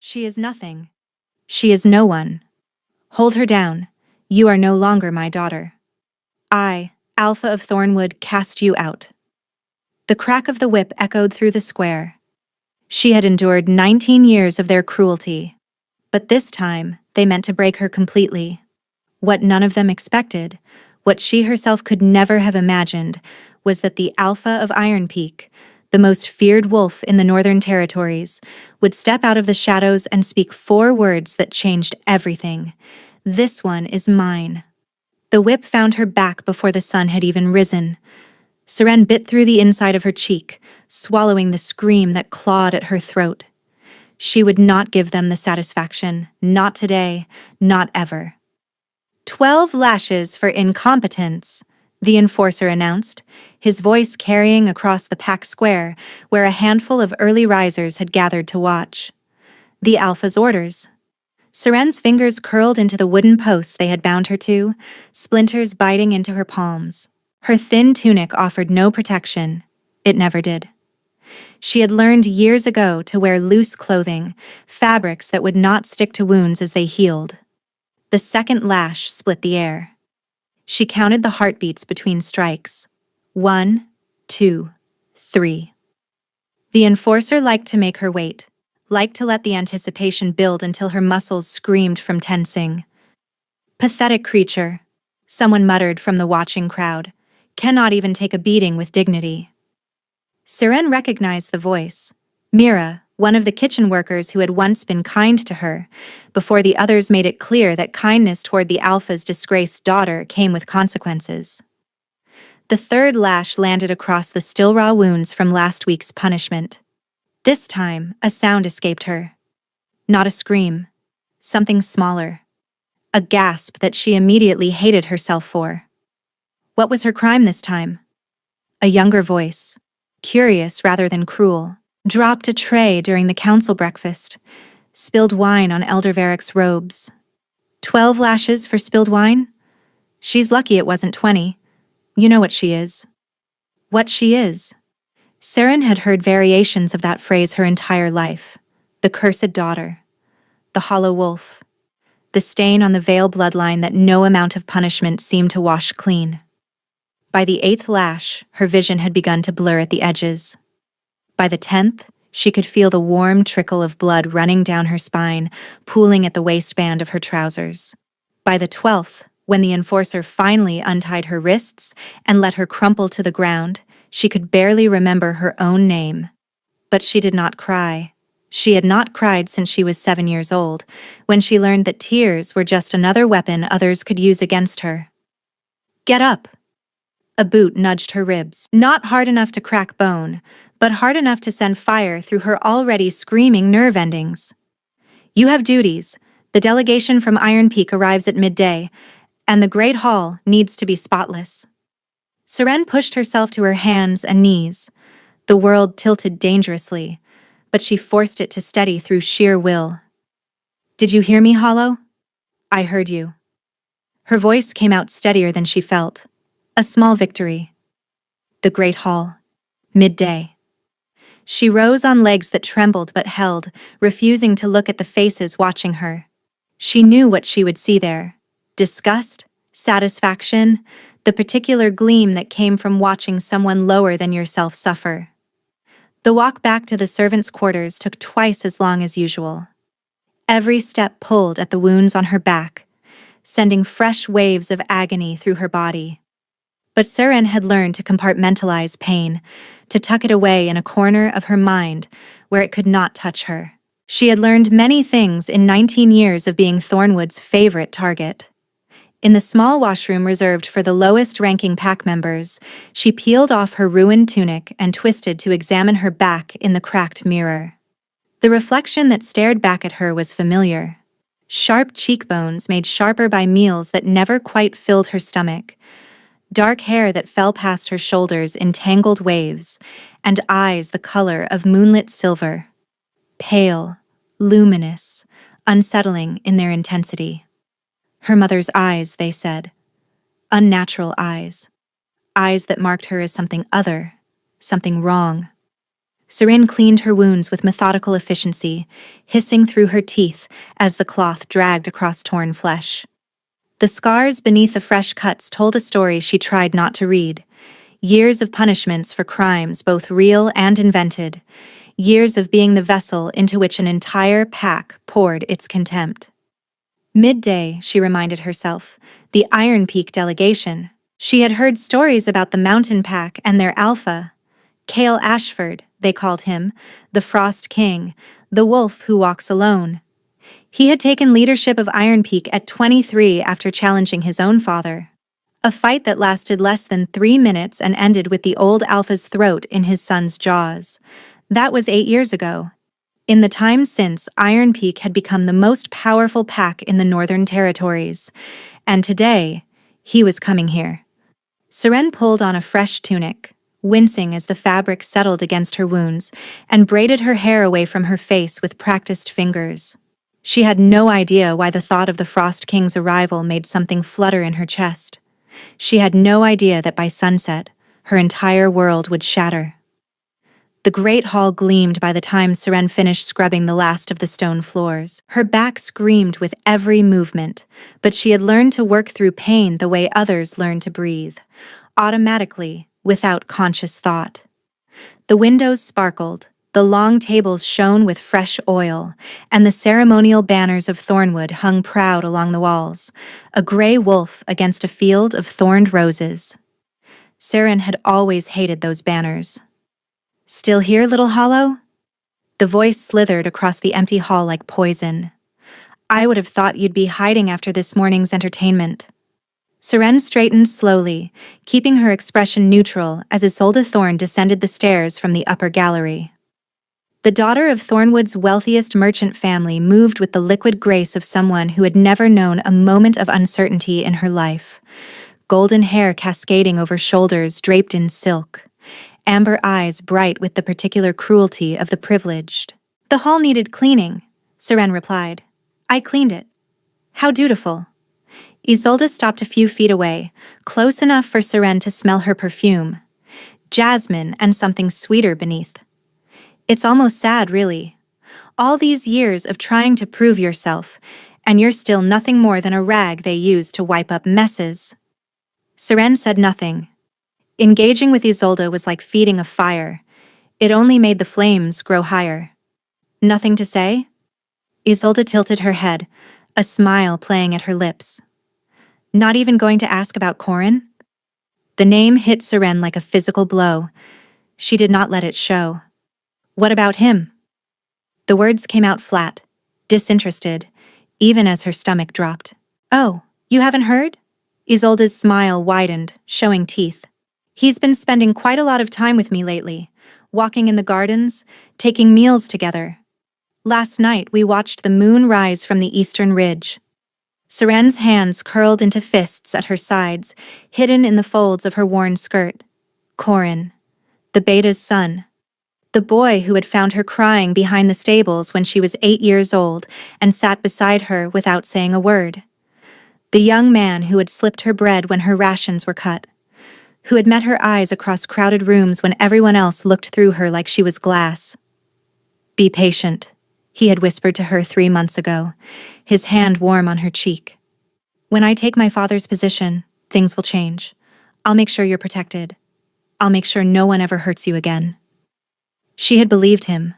She is nothing. She is no one. Hold her down. You are no longer my daughter. I, Alpha of Thornwood, cast you out. The crack of the whip echoed through the square. She had endured 19 years of their cruelty. But this time, they meant to break her completely. What none of them expected, what she herself could never have imagined, was that the Alpha of Iron Peak, the most feared wolf in the Northern Territories, would step out of the shadows and speak 4 words that changed everything. This one is mine. The whip found her back before the sun had even risen. Seren bit through the inside of her cheek, swallowing the scream that clawed at her throat. She would not give them the satisfaction, not today, not ever. 12 lashes for incompetence, the enforcer announced, his voice carrying across the pack square where a handful of early risers had gathered to watch. The Alpha's orders. Seren's fingers curled into the wooden posts they had bound her to, splinters biting into her palms. Her thin tunic offered no protection. It never did. She had learned years ago to wear loose clothing, fabrics that would not stick to wounds as they healed. The second lash split the air. She counted the heartbeats between strikes. 1, 2, 3. The enforcer liked to make her wait, liked to let the anticipation build until her muscles screamed from tensing. Pathetic creature, someone muttered from the watching crowd, cannot even take a beating with dignity. Seren recognized the voice. Mira, one of the kitchen workers who had once been kind to her, before the others made it clear that kindness toward the Alpha's disgraced daughter came with consequences. The third lash landed across the still raw wounds from last week's punishment. This time, a sound escaped her. Not a scream. Something smaller. A gasp that she immediately hated herself for. What was her crime this time? A younger voice, curious rather than cruel, dropped a tray during the council breakfast, spilled wine on Elder Varric's robes. 12 lashes for spilled wine? She's lucky it wasn't 20. You know what she is. What she is. Seren had heard variations of that phrase her entire life. The cursed daughter. The hollow wolf. The stain on the Vale bloodline that no amount of punishment seemed to wash clean. By the 8th lash, her vision had begun to blur at the edges. By the 10th, she could feel the warm trickle of blood running down her spine, pooling at the waistband of her trousers. By the 12th, when the enforcer finally untied her wrists and let her crumple to the ground, she could barely remember her own name. But she did not cry. She had not cried since she was 7 years old, when she learned that tears were just another weapon others could use against her. Get up! A boot nudged her ribs, not hard enough to crack bone, but hard enough to send fire through her already screaming nerve endings. You have duties. The delegation from Iron Peak arrives at midday, and the Great Hall needs to be spotless. Seren pushed herself to her hands and knees. The world tilted dangerously, but she forced it to steady through sheer will. Did you hear me, Hollow? I heard you. Her voice came out steadier than she felt. A small victory. The Great Hall. Midday. She rose on legs that trembled but held, refusing to look at the faces watching her. She knew what she would see there. Disgust, satisfaction, the particular gleam that came from watching someone lower than yourself suffer. The walk back to the servants' quarters took twice as long as usual. Every step pulled at the wounds on her back, sending fresh waves of agony through her body. But Seren had learned to compartmentalize pain, to tuck it away in a corner of her mind where it could not touch her. She had learned many things in 19 years of being Thornwood's favorite target. In the small washroom reserved for the lowest-ranking pack members, she peeled off her ruined tunic and twisted to examine her back in the cracked mirror. The reflection that stared back at her was familiar. Sharp cheekbones made sharper by meals that never quite filled her stomach, dark hair that fell past her shoulders in tangled waves, and eyes the color of moonlit silver. Pale, luminous, unsettling in their intensity. Her mother's eyes, they said. Unnatural eyes. Eyes that marked her as something other, something wrong. Seren cleaned her wounds with methodical efficiency, hissing through her teeth as the cloth dragged across torn flesh. The scars beneath the fresh cuts told a story she tried not to read. Years of punishments for crimes both real and invented. Years of being the vessel into which an entire pack poured its contempt. Midday, she reminded herself, the Iron Peak delegation. She had heard stories about the Mountain Pack and their alpha. Cale Ashford, they called him, the Frost King, the wolf who walks alone. He had taken leadership of Iron Peak at 23 after challenging his own father. A fight that lasted less than 3 minutes and ended with the old alpha's throat in his son's jaws. That was 8 years ago. In the time since, Iron Peak had become the most powerful pack in the Northern Territories. And today, he was coming here. Seren pulled on a fresh tunic, wincing as the fabric settled against her wounds, and braided her hair away from her face with practiced fingers. She had no idea why the thought of the Frost King's arrival made something flutter in her chest. She had no idea that by sunset, her entire world would shatter. The great hall gleamed by the time Seren finished scrubbing the last of the stone floors. Her back screamed with every movement, but she had learned to work through pain the way others learn to breathe, automatically, without conscious thought. The windows sparkled, the long tables shone with fresh oil, and the ceremonial banners of thornwood hung proud along the walls, a gray wolf against a field of thorned roses. Seren had always hated those banners. "Still here, little hollow?" The voice slithered across the empty hall like poison. "I would have thought you'd be hiding after this morning's entertainment." Seren straightened slowly, keeping her expression neutral as Isolde Thorn descended the stairs from the upper gallery. The daughter of Thornwood's wealthiest merchant family moved with the liquid grace of someone who had never known a moment of uncertainty in her life. Golden hair cascading over shoulders draped in silk. Amber eyes bright with the particular cruelty of the privileged. "The hall needed cleaning," Seren replied. "I cleaned it." "How dutiful." Isolde stopped a few feet away, close enough for Seren to smell her perfume. Jasmine and something sweeter beneath. "It's almost sad, really. All these years of trying to prove yourself, and you're still nothing more than a rag they use to wipe up messes." Seren said nothing. Engaging with Isolde was like feeding a fire. It only made the flames grow higher. "Nothing to say?" Isolde tilted her head, a smile playing at her lips. "Not even going to ask about Corin?" The name hit Seren like a physical blow. She did not let it show. "What about him?" The words came out flat, disinterested, even as her stomach dropped. "Oh, you haven't heard?" Isolde's smile widened, showing teeth. "He's been spending quite a lot of time with me lately, walking in the gardens, taking meals together. Last night we watched the moon rise from the eastern ridge." Seren's hands curled into fists at her sides, hidden in the folds of her worn skirt. Corin, the beta's son. The boy who had found her crying behind the stables when she was 8 years old and sat beside her without saying a word. The young man who had slipped her bread when her rations were cut. Who had met her eyes across crowded rooms when everyone else looked through her like she was glass. "Be patient," he had whispered to her 3 months ago, his hand warm on her cheek. "When I take my father's position, things will change. I'll make sure you're protected. I'll make sure no one ever hurts you again." She had believed him.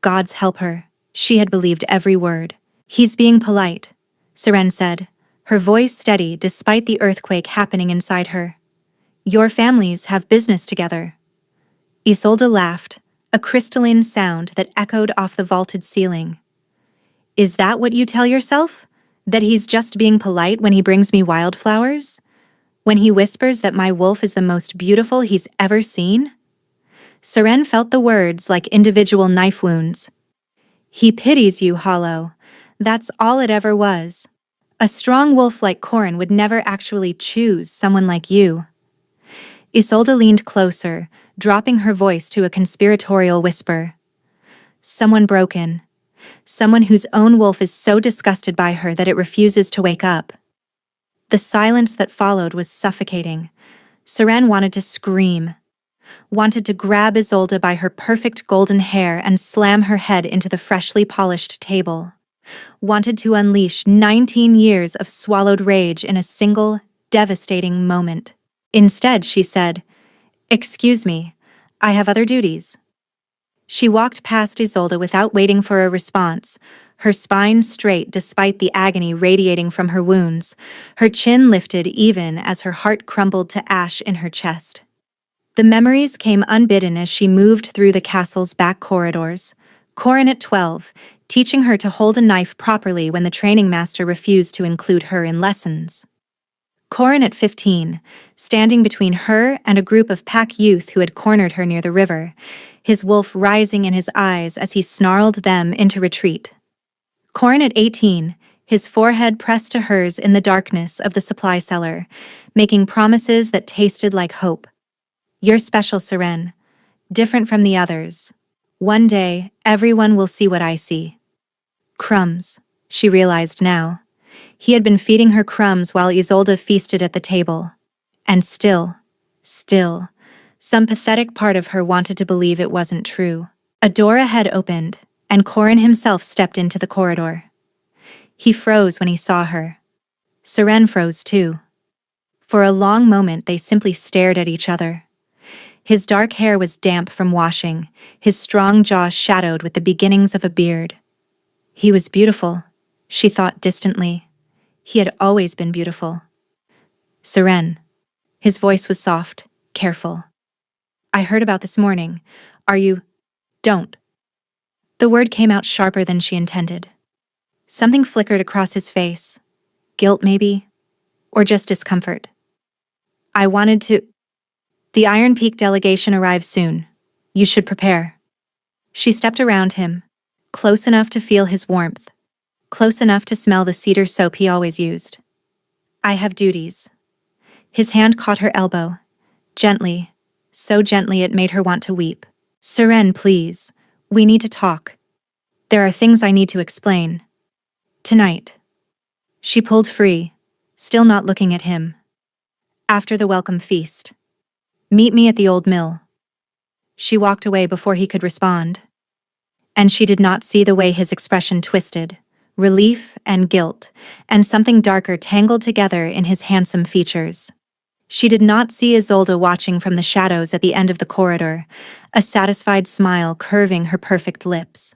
Gods help her. She had believed every word. "He's being polite," Seren said, her voice steady despite the earthquake happening inside her. "Your families have business together." Isolde laughed, a crystalline sound that echoed off the vaulted ceiling. "Is that what you tell yourself? That he's just being polite when he brings me wildflowers? When he whispers that my wolf is the most beautiful he's ever seen?" Seren felt the words like individual knife wounds. "He pities you, Hollow. That's all it ever was. A strong wolf like Corin would never actually choose someone like you." Isolde leaned closer, dropping her voice to a conspiratorial whisper. "Someone broken. Someone whose own wolf is so disgusted by her that it refuses to wake up." The silence that followed was suffocating. Seren wanted to scream. wanted to grab Isolde by her perfect golden hair and slam her head into the freshly polished table, wanted to unleash 19 years of swallowed rage in a single, devastating moment. Instead, she said, "Excuse me, I have other duties." She walked past Isolde without waiting for a response, her spine straight despite the agony radiating from her wounds, her chin lifted even as her heart crumbled to ash in her chest. The memories came unbidden as she moved through the castle's back corridors. Corin at 12, teaching her to hold a knife properly when the training master refused to include her in lessons. Corin at 15, standing between her and a group of pack youth who had cornered her near the river, his wolf rising in his eyes as he snarled them into retreat. Corin at 18, his forehead pressed to hers in the darkness of the supply cellar, making promises that tasted like hope. "You're special, Seren. Different from the others. One day, everyone will see what I see." Crumbs, she realized now. He had been feeding her crumbs while Isolde feasted at the table. And still, some pathetic part of her wanted to believe it wasn't true. A door ahead opened, and Corin himself stepped into the corridor. He froze when he saw her. Seren froze too. For a long moment they simply stared at each other. His dark hair was damp from washing, his strong jaw shadowed with the beginnings of a beard. He was beautiful, she thought distantly. He had always been beautiful. "Seren." His voice was soft, careful. "I heard about this morning. Are you—" "Don't." The word came out sharper than she intended. Something flickered across his face. Guilt, maybe? Or just discomfort. "I wanted to—" "The Iron Peak delegation arrives soon. You should prepare." She stepped around him, close enough to feel his warmth, close enough to smell the cedar soap he always used. "I have duties." His hand caught her elbow, gently, so gently it made her want to weep. "Seren, please. We need to talk. There are things I need to explain. Tonight." She pulled free, still not looking at him. "After the welcome feast. Meet me at the old mill." She walked away before he could respond. And she did not see the way his expression twisted, relief and guilt, and something darker tangled together in his handsome features. She did not see Isolde watching from the shadows at the end of the corridor, a satisfied smile curving her perfect lips.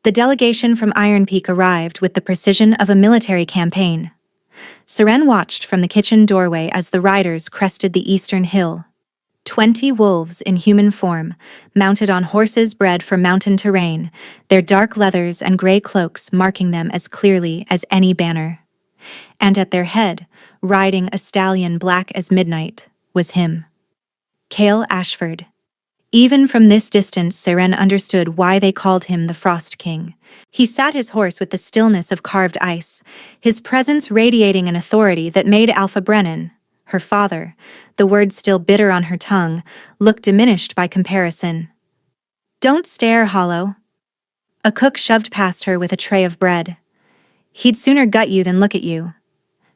The delegation from Iron Peak arrived with the precision of a military campaign. Seren watched from the kitchen doorway as the riders crested the eastern hill. 20 wolves in human form, mounted on horses bred for mountain terrain, their dark leathers and gray cloaks marking them as clearly as any banner. And at their head, riding a stallion black as midnight, was him. Cale Ashford. Even from this distance, Seren understood why they called him the Frost King. He sat his horse with the stillness of carved ice, his presence radiating an authority that made Alpha Brennan, her father, the word still bitter on her tongue, look diminished by comparison. "Don't stare, Hollow." A cook shoved past her with a tray of bread. "He'd sooner gut you than look at you."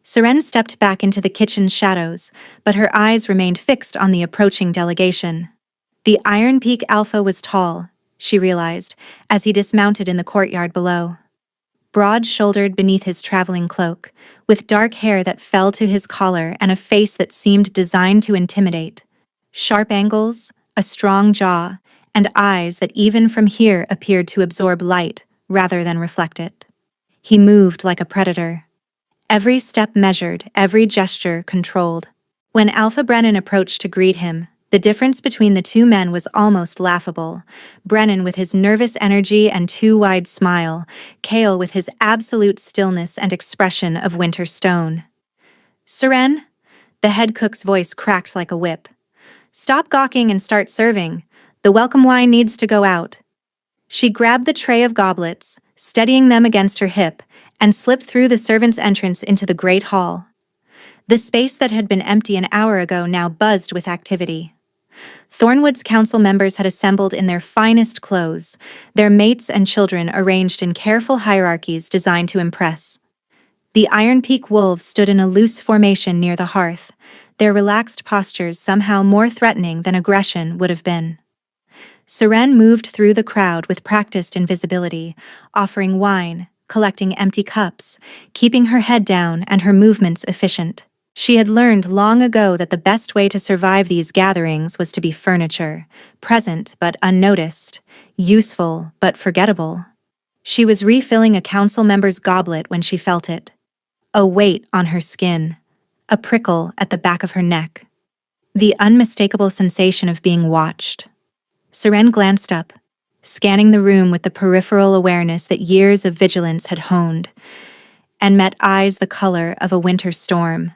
Seren stepped back into the kitchen's shadows, but her eyes remained fixed on the approaching delegation. The Iron Peak Alpha was tall, she realized, as he dismounted in the courtyard below. Broad-shouldered beneath his traveling cloak, with dark hair that fell to his collar and a face that seemed designed to intimidate. Sharp angles, a strong jaw, and eyes that even from here appeared to absorb light rather than reflect it. He moved like a predator. Every step measured, every gesture controlled. When Alpha Brennan approached to greet him, the difference between the two men was almost laughable. Brennan with his nervous energy and too wide smile, Cale with his absolute stillness and expression of winter stone. "Seren?" The head cook's voice cracked like a whip. "Stop gawking and start serving. The welcome wine needs to go out." She grabbed the tray of goblets, steadying them against her hip, and slipped through the servants' entrance into the great hall. The space that had been empty an hour ago now buzzed with activity. Thornwood's council members had assembled in their finest clothes, their mates and children arranged in careful hierarchies designed to impress. The Iron Peak wolves stood in a loose formation near the hearth, their relaxed postures somehow more threatening than aggression would have been. Seren moved through the crowd with practiced invisibility, offering wine, collecting empty cups, keeping her head down and her movements efficient. She had learned long ago that the best way to survive these gatherings was to be furniture, present but unnoticed, useful but forgettable. She was refilling a council member's goblet when she felt it. A weight on her skin, a prickle at the back of her neck. The unmistakable sensation of being watched. Seren glanced up, scanning the room with the peripheral awareness that years of vigilance had honed, and met eyes the color of a winter storm.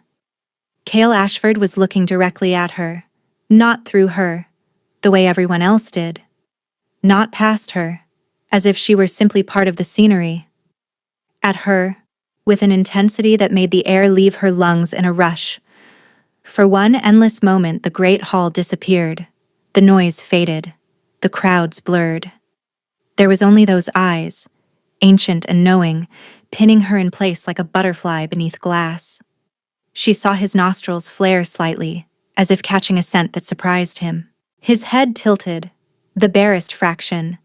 Cale Ashford was looking directly at her, not through her, the way everyone else did. Not past her, as if she were simply part of the scenery. At her, with an intensity that made the air leave her lungs in a rush. For one endless moment, the great hall disappeared. The noise faded. The crowds blurred. There was only those eyes, ancient and knowing, pinning her in place like a butterfly beneath glass. She saw his nostrils flare slightly, as if catching a scent that surprised him. His head tilted, the barest fraction,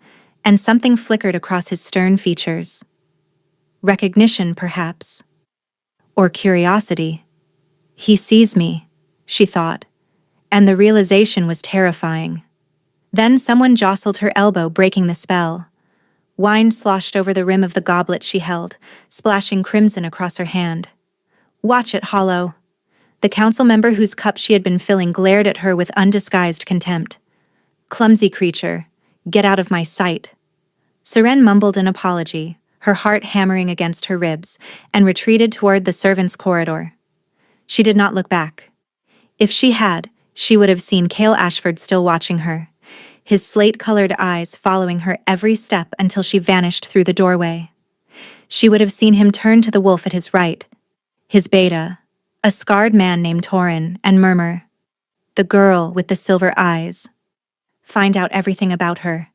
and something flickered across his stern features. Recognition, perhaps. Or curiosity. He sees me, she thought, and the realization was terrifying. Then someone jostled her elbow, breaking the spell. Wine sloshed over the rim of the goblet she held, splashing crimson across her hand. "Watch it, Hollow." The council member whose cup she had been filling glared at her with undisguised contempt. "Clumsy creature, get out of my sight." Seren mumbled an apology, her heart hammering against her ribs, and retreated toward the servants' corridor. She did not look back. If she had, she would have seen Cale Ashford still watching her, his slate-colored eyes following her every step until she vanished through the doorway. She would have seen him turn to the wolf at his right, his beta, a scarred man named Torin, and murmur, "The girl with the silver eyes." Find out everything about her.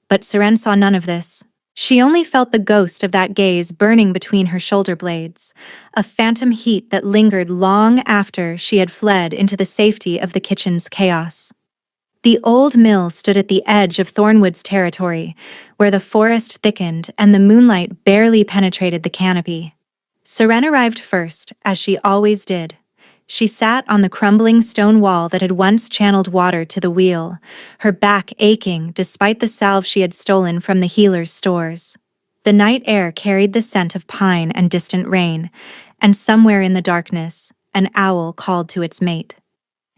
But Seren saw none of this. She only felt the ghost of that gaze burning between her shoulder blades, a phantom heat that lingered long after she had fled into the safety of the kitchen's chaos. The old mill stood at the edge of Thornwood's territory, where the forest thickened and the moonlight barely penetrated the canopy. Seren arrived first, as she always did. She sat on the crumbling stone wall that had once channeled water to the wheel, her back aching despite the salve she had stolen from the healer's stores. The night air carried the scent of pine and distant rain, and somewhere in the darkness, an owl called to its mate.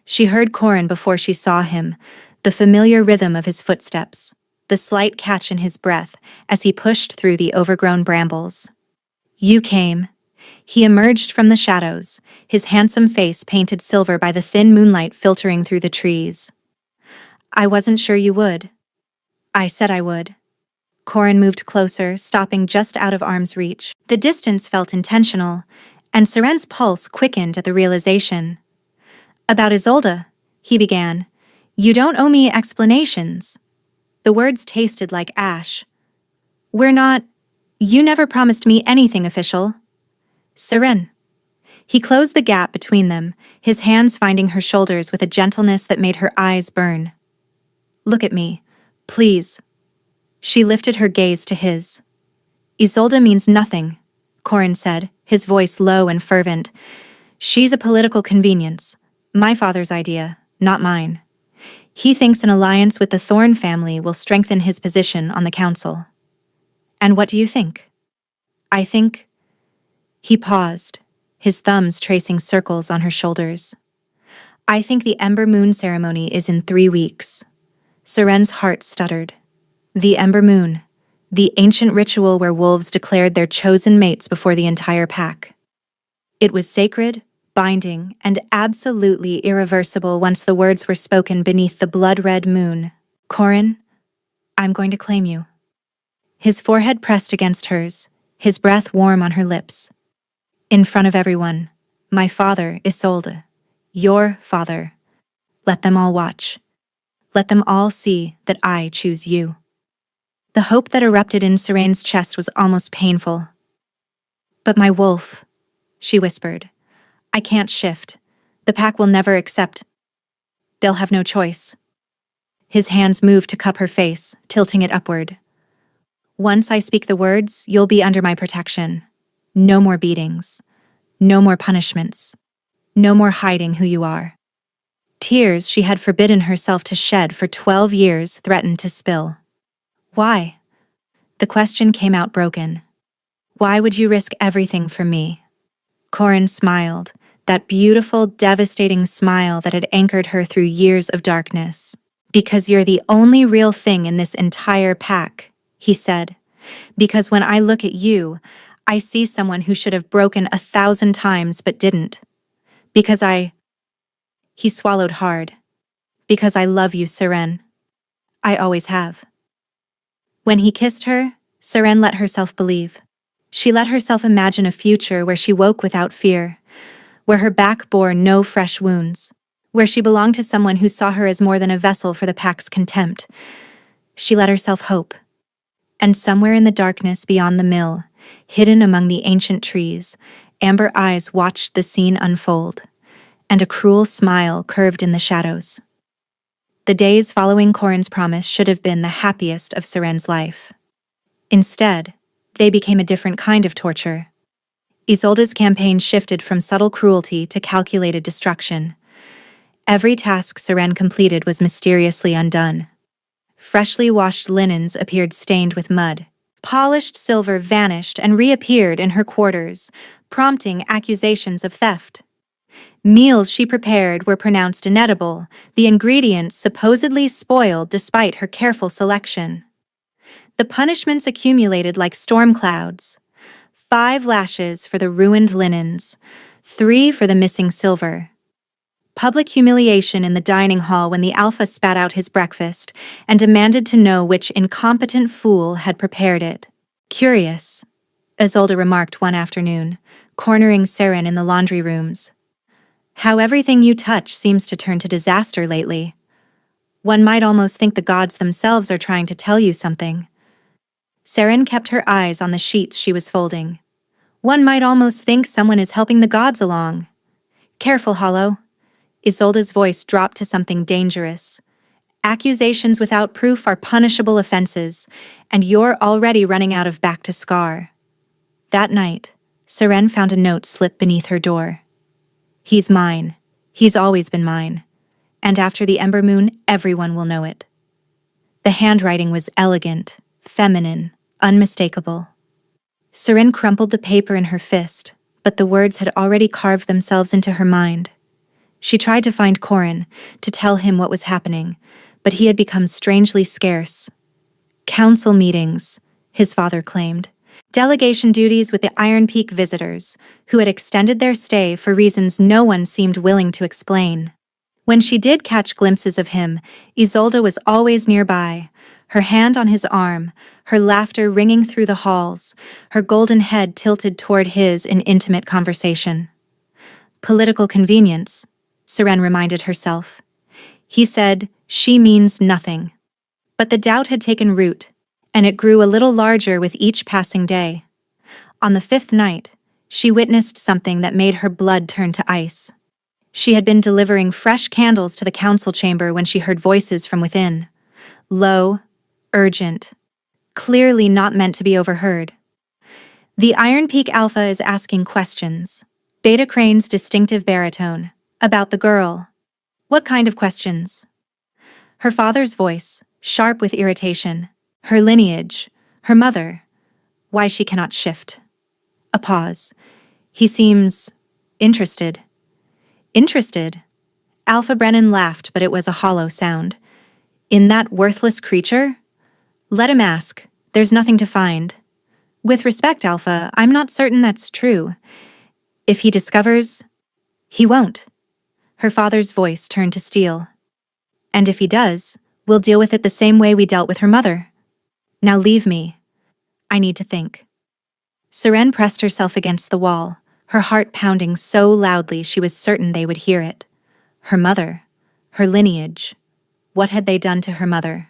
She heard Corin before she saw him, the familiar rhythm of his footsteps, the slight catch in his breath as he pushed through the overgrown brambles. "You came." He emerged from the shadows, his handsome face painted silver by the thin moonlight filtering through the trees. "I wasn't sure you would." "I said I would." Corin moved closer, stopping just out of arm's reach. The distance felt intentional, and Seren's pulse quickened at the realization. "About Isolde," he began. "You don't owe me explanations." The words tasted like ash. You never promised me anything official." "Seren." He closed the gap between them, his hands finding her shoulders with a gentleness that made her eyes burn. "Look at me, please." She lifted her gaze to his. "Isolde means nothing," Corin said, his voice low and fervent. "She's a political convenience. My father's idea, not mine. He thinks an alliance with the Thorn family will strengthen his position on the council." "And what do you think?" "I think—" He paused, his thumbs tracing circles on her shoulders. "I think the Ember Moon ceremony is in 3 weeks." Seren's heart stuttered. The Ember Moon, the ancient ritual where wolves declared their chosen mates before the entire pack. It was sacred, binding, and absolutely irreversible once the words were spoken beneath the blood-red moon. "Corin, I'm going to claim you." His forehead pressed against hers, his breath warm on her lips. "In front of everyone, my father, Isolde. Your father. Let them all watch. Let them all see that I choose you." The hope that erupted in Seren's chest was almost painful. "But my wolf," she whispered. "I can't shift. The pack will never accept. They'll have no choice. His hands moved to cup her face, tilting it upward. Once I speak the words, you'll be under my protection. No more beatings. No more punishments. No more hiding who you are. Tears she had forbidden herself to shed for 12 years threatened to spill. Why? The question came out broken. Why would you risk everything for me? Corin smiled, that beautiful, devastating smile that had anchored her through years of darkness. Because you're the only real thing in this entire pack, he said. Because when I look at you, I see someone who should have broken 1,000 times but didn't. Because He swallowed hard. Because I love you, Seren. I always have. When he kissed her, Seren let herself believe. She let herself imagine a future where she woke without fear, where her back bore no fresh wounds, where she belonged to someone who saw her as more than a vessel for the pack's contempt. She let herself hope. And somewhere in the darkness beyond the mill, hidden among the ancient trees, amber eyes watched the scene unfold, and a cruel smile curved in the shadows. The days following Corin's promise should have been the happiest of Seren's life. Instead, they became a different kind of torture. Isolde's campaign shifted from subtle cruelty to calculated destruction. Every task Seren completed was mysteriously undone. Freshly washed linens appeared stained with mud. Polished silver vanished and reappeared in her quarters, prompting accusations of theft. Meals she prepared were pronounced inedible, the ingredients supposedly spoiled despite her careful selection. The punishments accumulated like storm clouds. 5 lashes for the ruined linens, 3 for the missing silver. Public humiliation in the dining hall when the Alpha spat out his breakfast and demanded to know which incompetent fool had prepared it. Curious, Isolde remarked one afternoon, cornering Seren in the laundry rooms. How everything you touch seems to turn to disaster lately. One might almost think the gods themselves are trying to tell you something. Seren kept her eyes on the sheets she was folding. One might almost think someone is helping the gods along. Careful, Hollow. Isolde's voice dropped to something dangerous. Accusations without proof are punishable offenses, and you're already running out of back to scar. That night, Seren found a note slip beneath her door. He's mine. He's always been mine. And after the Ember Moon, everyone will know it. The handwriting was elegant, feminine, unmistakable. Seren crumpled the paper in her fist, but the words had already carved themselves into her mind. She tried to find Corin, to tell him what was happening, but he had become strangely scarce. Council meetings, his father claimed. Delegation duties with the Iron Peak visitors, who had extended their stay for reasons no one seemed willing to explain. When she did catch glimpses of him, Isolde was always nearby, her hand on his arm, her laughter ringing through the halls, her golden head tilted toward his in intimate conversation. Political convenience, Seren reminded herself. He said, she means nothing. But the doubt had taken root, and it grew a little larger with each passing day. On the 5th night, she witnessed something that made her blood turn to ice. She had been delivering fresh candles to the council chamber when she heard voices from within. Low, urgent, clearly not meant to be overheard. The Iron Peak Alpha is asking questions. Beta Crane's distinctive baritone. About the girl. What kind of questions? Her father's voice, sharp with irritation. Her lineage. Her mother. Why she cannot shift. A pause. He seems interested. Interested? Alpha Brennan laughed, but it was a hollow sound. In that worthless creature? Let him ask. There's nothing to find. With respect, Alpha, I'm not certain that's true. If he discovers, he won't. Her father's voice turned to steel. And if he does, we'll deal with it the same way we dealt with her mother. Now leave me. I need to think. Seren pressed herself against the wall, her heart pounding so loudly she was certain they would hear it. Her mother, her lineage. What had they done to her mother?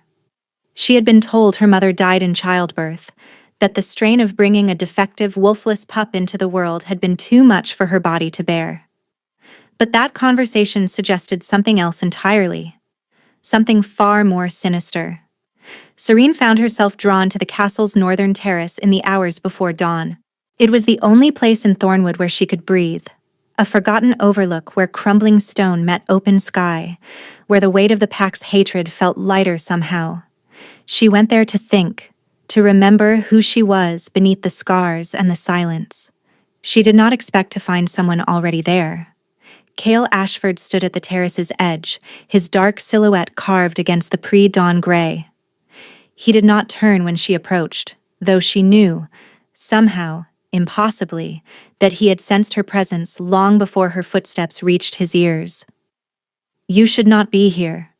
She had been told her mother died in childbirth, that the strain of bringing a defective, wolfless pup into the world had been too much for her body to bear. But that conversation suggested something else entirely, something far more sinister. Serene found herself drawn to the castle's northern terrace in the hours before dawn. It was the only place in Thornwood where she could breathe, a forgotten overlook where crumbling stone met open sky, where the weight of the pack's hatred felt lighter somehow. She went there to think, to remember who she was beneath the scars and the silence. She did not expect to find someone already there. Cale Ashford stood at the terrace's edge, his dark silhouette carved against the pre-dawn gray. He did not turn when she approached, though she knew, somehow, impossibly, that he had sensed her presence long before her footsteps reached his ears. "You should not be here."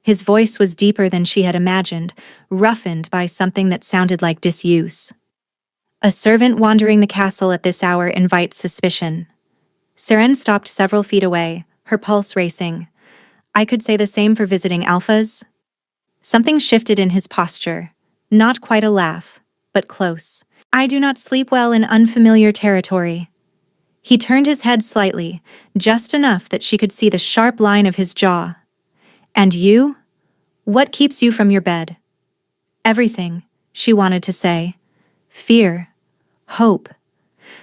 His voice was deeper than she had imagined, roughened by something that sounded like disuse. "A servant wandering the castle at this hour invites suspicion." Seren stopped several feet away, her pulse racing. "I could say the same for visiting alphas." Something shifted in his posture, not quite a laugh, but close. "I do not sleep well in unfamiliar territory." He turned his head slightly, just enough that she could see the sharp line of his jaw. "And you? What keeps you from your bed?" "Everything," she wanted to say. "Fear. Hope.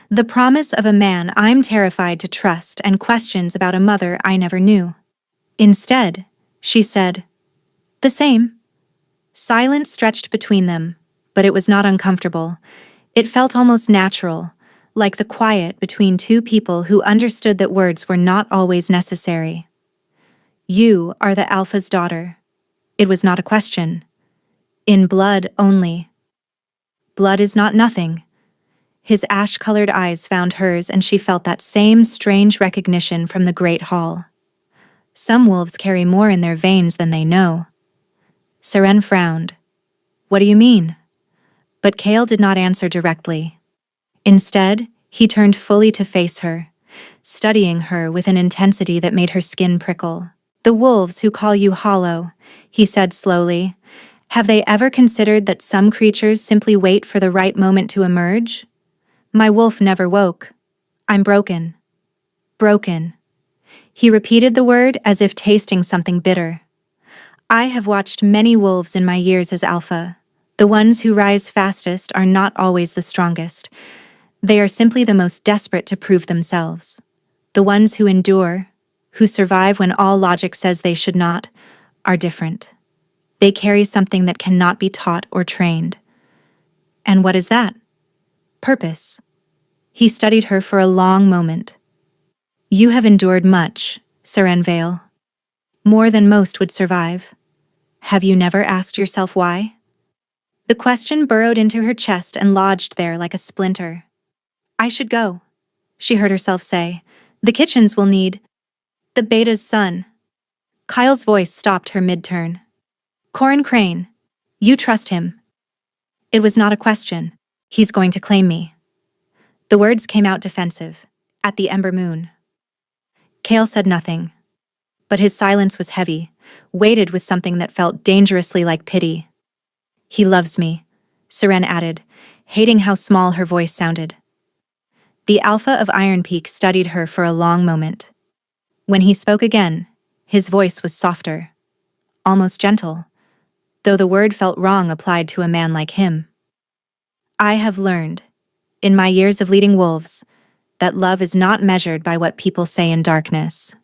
The promise of a man I'm terrified to trust and questions about a mother I never knew." Instead, she said, "The same." Silence stretched between them, but it was not uncomfortable. It felt almost natural, like the quiet between two people who understood that words were not always necessary. "You are the Alpha's daughter." It was not a question. "In blood only." "Blood is not nothing." His ash-colored eyes found hers, and she felt that same strange recognition from the Great Hall. Some wolves carry more in their veins than they know. Seren frowned. "What do you mean?" But Cale did not answer directly. Instead, he turned fully to face her, studying her with an intensity that made her skin prickle. "The wolves who call you hollow," he said slowly. "Have they ever considered that some creatures simply wait for the right moment to emerge? My wolf never woke. I'm broken. Broken." He repeated the word as if tasting something bitter. "I have watched many wolves in my years as Alpha. The ones who rise fastest are not always the strongest. They are simply the most desperate to prove themselves. The ones who endure, who survive when all logic says they should not, are different. They carry something that cannot be taught or trained." "And what is that?" "Purpose." He studied her for a long moment. "You have endured much, Seren Vale. More than most would survive. Have you never asked yourself why?" The question burrowed into her chest and lodged there like a splinter. "I should go," she heard herself say. "The kitchens will need—" "The Beta's son." Kyle's voice stopped her mid-turn. "Corin Crane. You trust him." It was not a question. "He's going to claim me." The words came out defensive, at the ember moon. Cale said nothing. But his silence was heavy, weighted with something that felt dangerously like pity. "He loves me," Seren added, hating how small her voice sounded. The Alpha of Iron Peak studied her for a long moment. When he spoke again, his voice was softer, almost gentle, though the word felt wrong applied to a man like him. "I have learned, in my years of leading wolves, that love is not measured by what people say in darkness."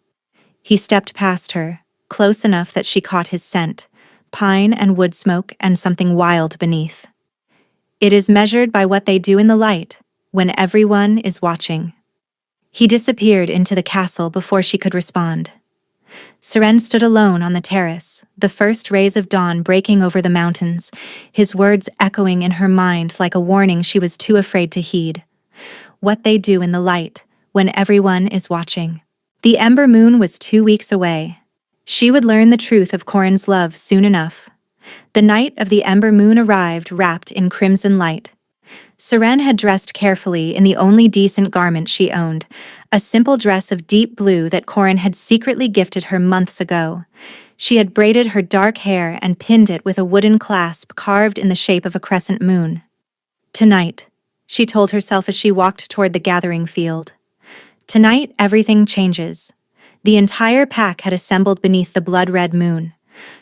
He stepped past her, close enough that she caught his scent, pine and wood smoke and something wild beneath. "It is measured by what they do in the light, when everyone is watching." He disappeared into the castle before she could respond. Seren stood alone on the terrace, the first rays of dawn breaking over the mountains, his words echoing in her mind like a warning she was too afraid to heed. What they do in the light, when everyone is watching. The ember moon was 2 weeks away. She would learn the truth of Corin's love soon enough. The night of the ember moon arrived wrapped in crimson light. Seren had dressed carefully in the only decent garment she owned, a simple dress of deep blue that Corin had secretly gifted her months ago. She had braided her dark hair and pinned it with a wooden clasp carved in the shape of a crescent moon. "Tonight," she told herself as she walked toward the gathering field. "Tonight, everything changes. The entire pack had assembled beneath the blood-red moon.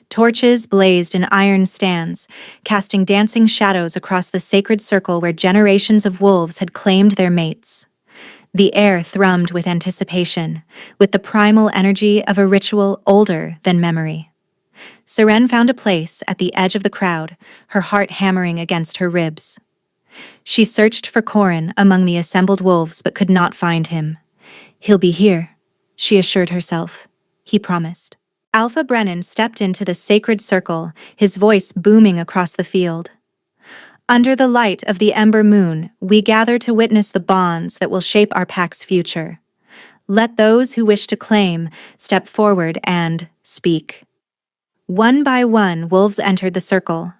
Torches blazed in iron stands, casting dancing shadows across the sacred circle where generations of wolves had claimed their mates. The air thrummed with anticipation, with the primal energy of a ritual older than memory. Seren found a place at the edge of the crowd, her heart hammering against her ribs. She searched for Corin among the assembled wolves but could not find him. "He'll be here," she assured herself. He promised. Alpha Brennan stepped into the sacred circle, his voice booming across the field. "Under the light of the ember moon, we gather to witness the bonds that will shape our pack's future. Let those who wish to claim step forward and speak." One by one, wolves entered the circle.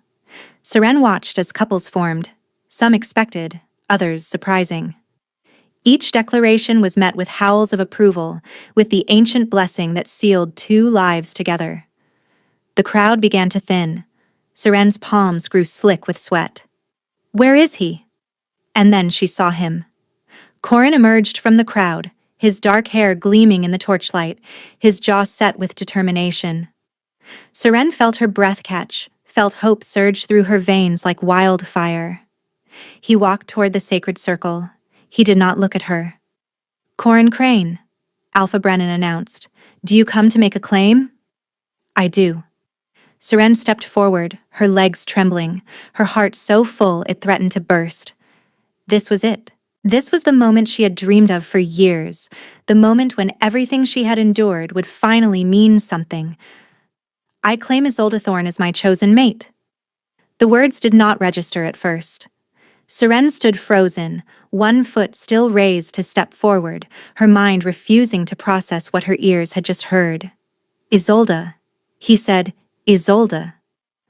Seren watched as couples formed, some expected, others surprising. Each declaration was met with howls of approval, with the ancient blessing that sealed two lives together. The crowd began to thin. Seren's palms grew slick with sweat. "Where is he?" And then she saw him. Corin emerged from the crowd, his dark hair gleaming in the torchlight, his jaw set with determination. Seren felt her breath catch, felt hope surge through her veins like wildfire. He walked toward the sacred circle. He did not look at her. "Corin Crane," Alpha Brennan announced. "Do you come to make a claim?" "I do." Seren stepped forward, her legs trembling, her heart so full it threatened to burst. This was it. This was the moment she had dreamed of for years, the moment when everything she had endured would finally mean something. "I claim Isolde Thorn as my chosen mate." The words did not register at first. Seren stood frozen, one foot still raised to step forward, her mind refusing to process what her ears had just heard. "Isolde," he said, "Isolde."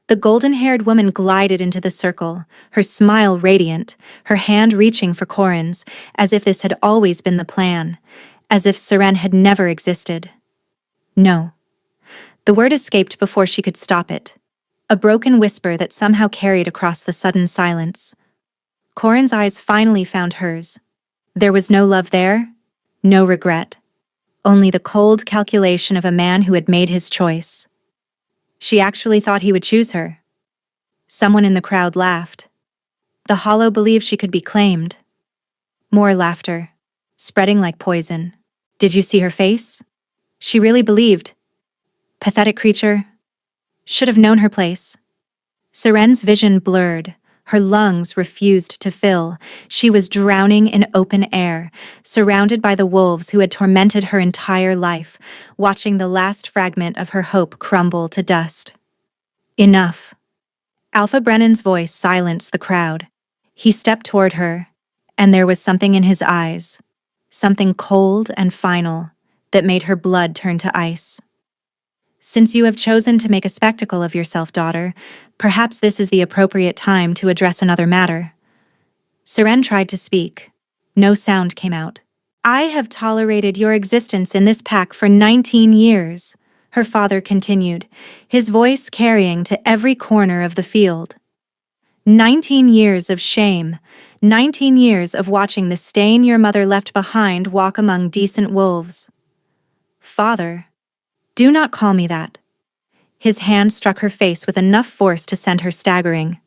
The golden-haired woman glided into the circle, her smile radiant, her hand reaching for Corin's, as if this had always been the plan, as if Seren had never existed. "No." The word escaped before she could stop it, a broken whisper that somehow carried across the sudden silence. Corin's eyes finally found hers. There was no love there, no regret, only the cold calculation of a man who had made his choice. She actually thought he would choose her. Someone in the crowd laughed. The Hollow believed she could be claimed. More laughter, spreading like poison. "Did you see her face? She really believed. Pathetic creature. Should have known her place." Seren's vision blurred. Her lungs refused to fill. She was drowning in open air, surrounded by the wolves who had tormented her entire life, watching the last fragment of her hope crumble to dust. "Enough." Alpha Brennan's voice silenced the crowd. He stepped toward her, and there was something in his eyes, something cold and final, that made her blood turn to ice. "Since you have chosen to make a spectacle of yourself, daughter, perhaps this is the appropriate time to address another matter." Seren tried to speak. No sound came out. "I have tolerated your existence in this pack for 19 years, her father continued, his voice carrying to every corner of the field. 19 years of shame, 19 years of watching the stain your mother left behind walk among decent wolves. Father, do not call me that." His hand struck her face with enough force to send her staggering.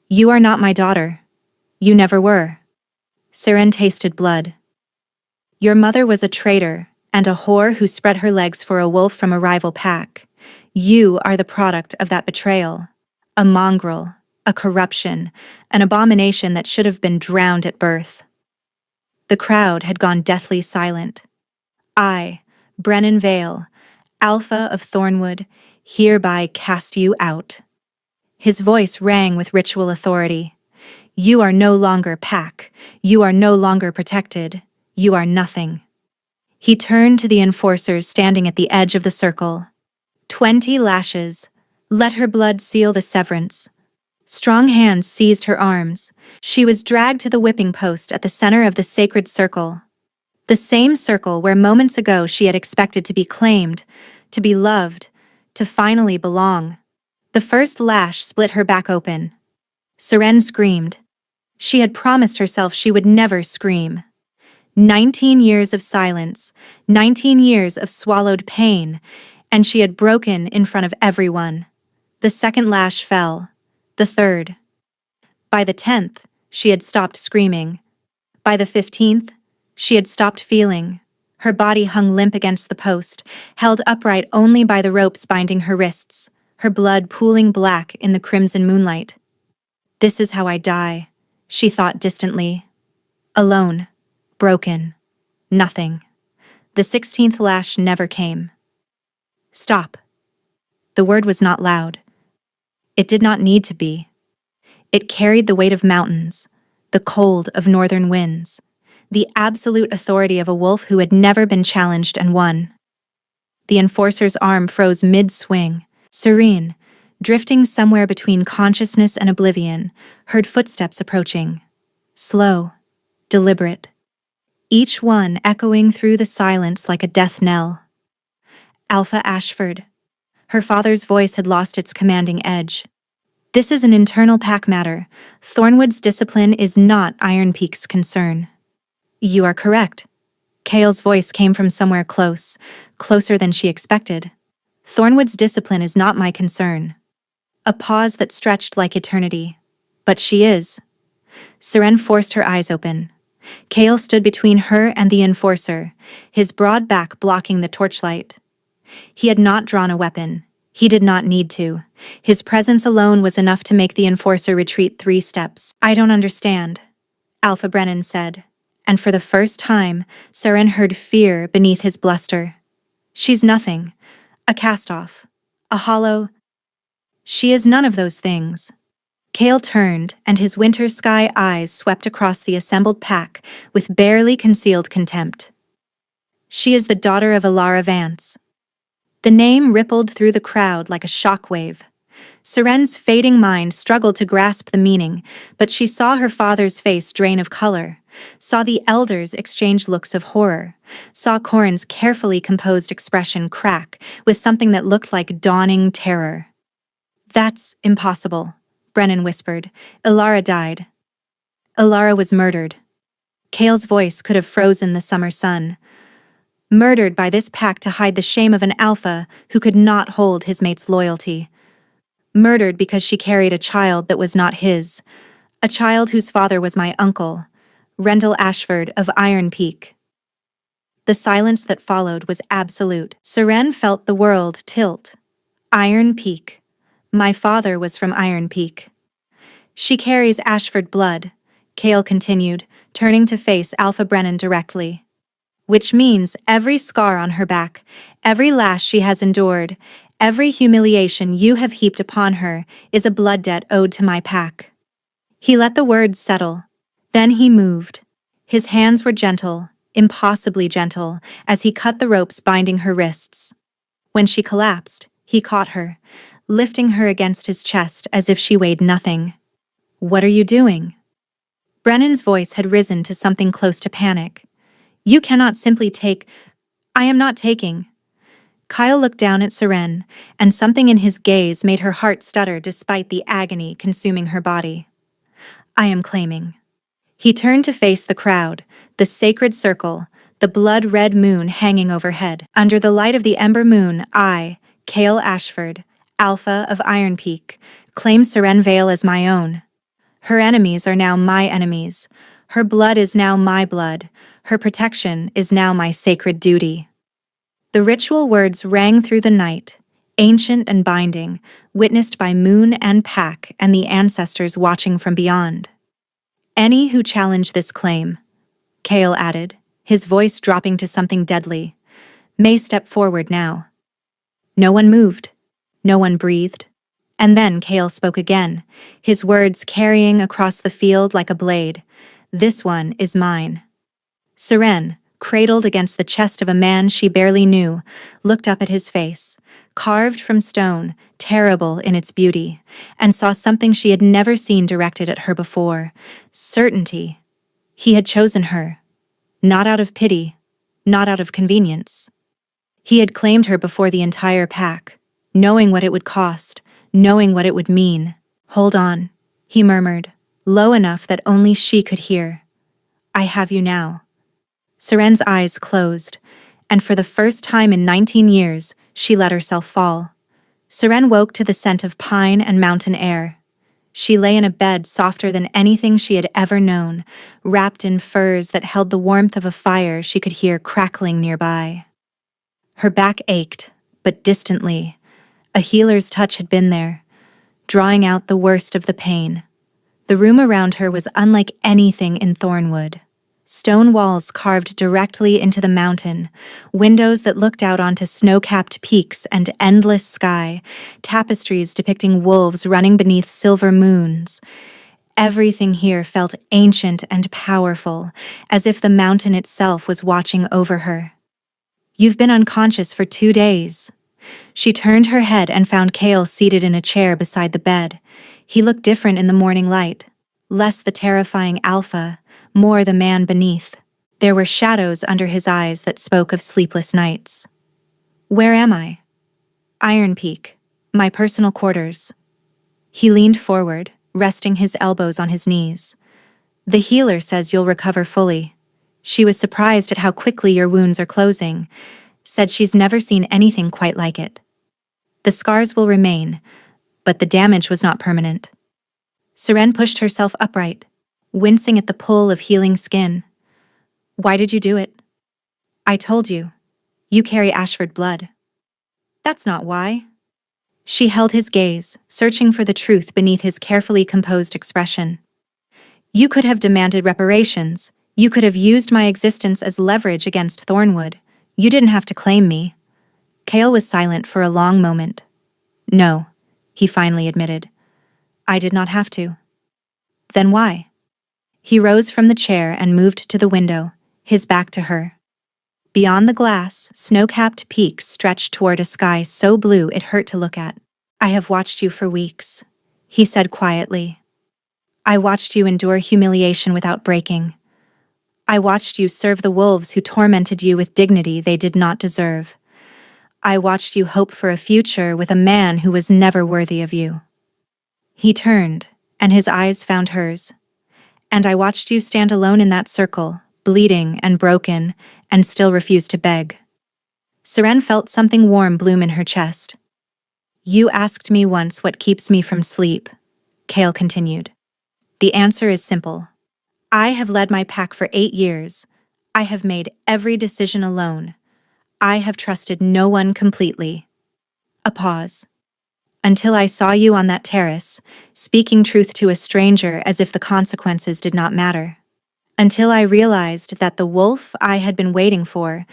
"You are not my daughter. You never were." Seren tasted blood. "Your mother was a traitor and a whore who spread her legs for a wolf from a rival pack. You are the product of that betrayal. A mongrel, a corruption, an abomination that should have been drowned at birth." The crowd had gone deathly silent. "I, Brennan Vale, Alpha of Thornwood, hereby cast you out." His voice rang with ritual authority. "You are no longer pack. You are no longer protected. You are nothing." He turned to the enforcers standing at the edge of the circle. 20 lashes. Let her blood seal the severance. Strong hands seized her arms. She was dragged to the whipping post at the center of the sacred circle. The same circle where moments ago she had expected to be claimed, to be loved, to finally belong. The first lash split her back open. Seren screamed. She had promised herself she would never scream. 19 years of silence, 19 years of swallowed pain, and she had broken in front of everyone. The second lash fell. The third. By the 10th, she had stopped screaming. By the 15th, she had stopped feeling. Her body hung limp against the post, held upright only by the ropes binding her wrists, her blood pooling black in the crimson moonlight. This is how I die, she thought distantly. Alone. Broken. Nothing. The 16th lash never came. Stop. The word was not loud. It did not need to be. It carried the weight of mountains, the cold of northern winds, the absolute authority of a wolf who had never been challenged and won. The enforcer's arm froze mid-swing, serene, drifting somewhere between consciousness and oblivion, heard footsteps approaching. Slow, deliberate, each one echoing through the silence like a death knell. Alpha Ashford. Her father's voice had lost its commanding edge. This is an internal pack matter. Thornwood's discipline is not Iron Peak's concern. You are correct. Kale's voice came from somewhere close, closer than she expected. Thornwood's discipline is not my concern. A pause that stretched like eternity. But she is. Seren forced her eyes open. Kale stood between her and the enforcer, his broad back blocking the torchlight. He had not drawn a weapon. He did not need to. His presence alone was enough to make the enforcer retreat 3 steps. I don't understand, Alpha Brennan said, and for the first time, Seren heard fear beneath his bluster. She's nothing. A cast-off. A hollow. She is none of those things. Kale turned, and his winter sky eyes swept across the assembled pack with barely concealed contempt. She is the daughter of Ilara Vance. The name rippled through the crowd like a shockwave. Seren's fading mind struggled to grasp the meaning, but she saw her father's face drain of color, saw the elders exchange looks of horror, saw Corin's carefully composed expression crack with something that looked like dawning terror. That's impossible, Brennan whispered. Ilara died. Ilara was murdered. Kale's voice could have frozen the summer sun. Murdered by this pack to hide the shame of an alpha who could not hold his mate's loyalty. Murdered because she carried a child that was not his, a child whose father was my uncle, Rendell Ashford of Iron Peak. The silence that followed was absolute. Seren felt the world tilt. Iron Peak. My father was from Iron Peak. She carries Ashford blood, Kale continued, turning to face Alpha Brennan directly. Which means every scar on her back, every lash she has endured, every humiliation you have heaped upon her is a blood debt owed to my pack. He let the words settle. Then he moved. His hands were gentle, impossibly gentle, as he cut the ropes binding her wrists. When she collapsed, he caught her, lifting her against his chest as if she weighed nothing. What are you doing? Brennan's voice had risen to something close to panic. You cannot simply take. I am not taking. Kyle looked down at Seren, and something in his gaze made her heart stutter despite the agony consuming her body. I am claiming. He turned to face the crowd, the sacred circle, the blood-red moon hanging overhead. Under the light of the ember moon, I, Kale Ashford, Alpha of Iron Peak, claim Seren Vale as my own. Her enemies are now my enemies. Her blood is now my blood. Her protection is now my sacred duty. The ritual words rang through the night, ancient and binding, witnessed by moon and pack and the ancestors watching from beyond. Any who challenge this claim, Kale added, his voice dropping to something deadly, may step forward now. No one moved. No one breathed. And then Kale spoke again, his words carrying across the field like a blade. This one is mine. Seren, cradled against the chest of a man she barely knew, looked up at his face, carved from stone, terrible in its beauty, and saw something she had never seen directed at her before. Certainty. He had chosen her. Not out of pity, not out of convenience. He had claimed her before the entire pack, knowing what it would cost, knowing what it would mean. Hold on, he murmured, low enough that only she could hear. I have you now. Seren's eyes closed, and for the first time in 19 years, she let herself fall. Seren woke to the scent of pine and mountain air. She lay in a bed softer than anything she had ever known, wrapped in furs that held the warmth of a fire she could hear crackling nearby. Her back ached, but distantly. A healer's touch had been there, drawing out the worst of the pain. The room around her was unlike anything in Thornwood. Stone walls carved directly into the mountain, windows that looked out onto snow-capped peaks and endless sky, tapestries depicting wolves running beneath silver moons. Everything here felt ancient and powerful, as if the mountain itself was watching over her. "You've been unconscious for 2 days." She turned her head and found Kale seated in a chair beside the bed. He looked different in the morning light, less the terrifying Alpha, more the man beneath. There were shadows under his eyes that spoke of sleepless nights. "Where am I?" "Iron Peak, my personal quarters." He leaned forward, resting his elbows on his knees. "The healer says you'll recover fully. She was surprised at how quickly your wounds are closing, said she's never seen anything quite like it. The scars will remain, but the damage was not permanent." Seren pushed herself upright, wincing at the pull of healing skin. "Why did you do it?" "I told you. You carry Ashford blood." "That's not why." She held his gaze, searching for the truth beneath his carefully composed expression. "You could have demanded reparations. You could have used my existence as leverage against Thornwood. You didn't have to claim me." Kale was silent for a long moment. "No," he finally admitted. "I did not have to." "Then why?" He rose from the chair and moved to the window, his back to her. Beyond the glass, snow-capped peaks stretched toward a sky so blue it hurt to look at. "I have watched you for weeks," he said quietly. "I watched you endure humiliation without breaking. I watched you serve the wolves who tormented you with dignity they did not deserve. I watched you hope for a future with a man who was never worthy of you." He turned, and his eyes found hers. "And I watched you stand alone in that circle, bleeding and broken, and still refuse to beg." Seren felt something warm bloom in her chest. "You asked me once what keeps me from sleep," Kale continued. "The answer is simple. I have led my pack for 8 years. I have made every decision alone. I have trusted no one completely." A pause. "Until I saw you on that terrace, speaking truth to a stranger as if the consequences did not matter. Until I realized that the wolf I had been waiting for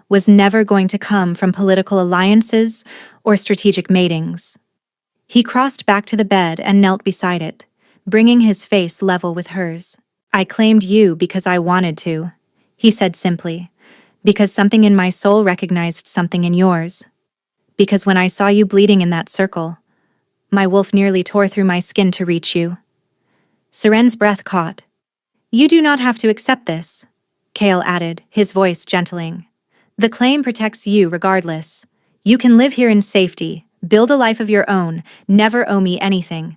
was never going to come from political alliances or strategic matings." He crossed back to the bed and knelt beside it, bringing his face level with hers. "I claimed you because I wanted to," he said simply, "because something in my soul recognized something in yours. Because when I saw you bleeding in that circle, my wolf nearly tore through my skin to reach you." Seren's breath caught. "You do not have to accept this," Kale added, his voice gentling. "The claim protects you regardless. You can live here in safety, build a life of your own, never owe me anything.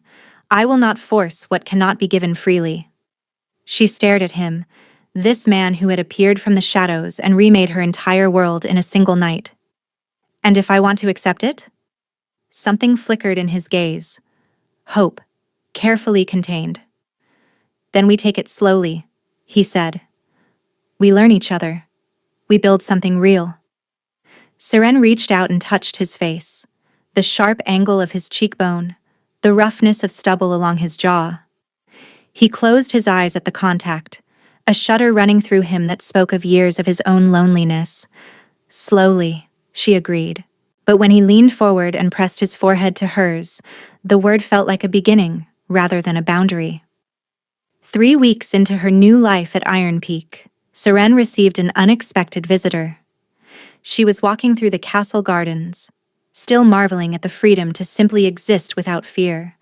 I will not force what cannot be given freely." She stared at him, this man who had appeared from the shadows and remade her entire world in a single night. "And if I want to accept it?" Something flickered in his gaze. Hope, carefully contained. "Then we take it slowly," he said. "We learn each other. We build something real." Seren reached out and touched his face, the sharp angle of his cheekbone, the roughness of stubble along his jaw. He closed his eyes at the contact, a shudder running through him that spoke of years of his own loneliness. "Slowly," she agreed. But when he leaned forward and pressed his forehead to hers, the word felt like a beginning rather than a boundary. 3 weeks into her new life at Iron Peak, Seren received an unexpected visitor. She was walking through the castle gardens, still marveling at the freedom to simply exist without fear,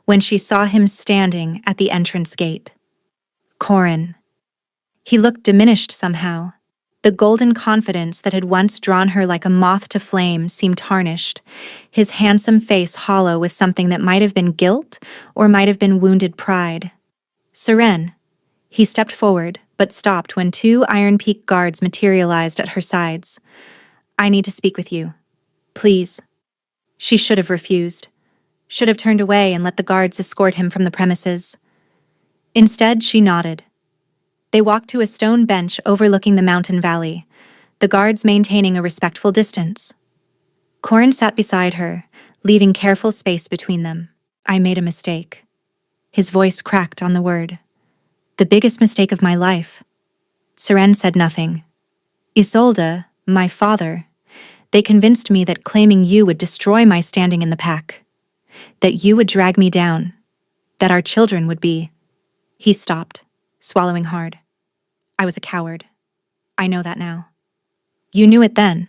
when she saw him standing at the entrance gate. Corin. He looked diminished somehow. The golden confidence that had once drawn her like a moth to flame seemed tarnished, his handsome face hollow with something that might have been guilt or might have been wounded pride. "Seren." He stepped forward, but stopped when two Iron Peak guards materialized at her sides. "I need to speak with you. Please." She should have refused. Should have turned away and let the guards escort him from the premises. Instead, she nodded. They walked to a stone bench overlooking the mountain valley, the guards maintaining a respectful distance. Corin sat beside her, leaving careful space between them. "I made a mistake." His voice cracked on the word. "The biggest mistake of my life." Seren said nothing. "Isolde, my father, they convinced me that claiming you would destroy my standing in the pack. That you would drag me down. That our children would be—" He stopped, swallowing hard. "I was a coward. I know that now." "You knew it then,"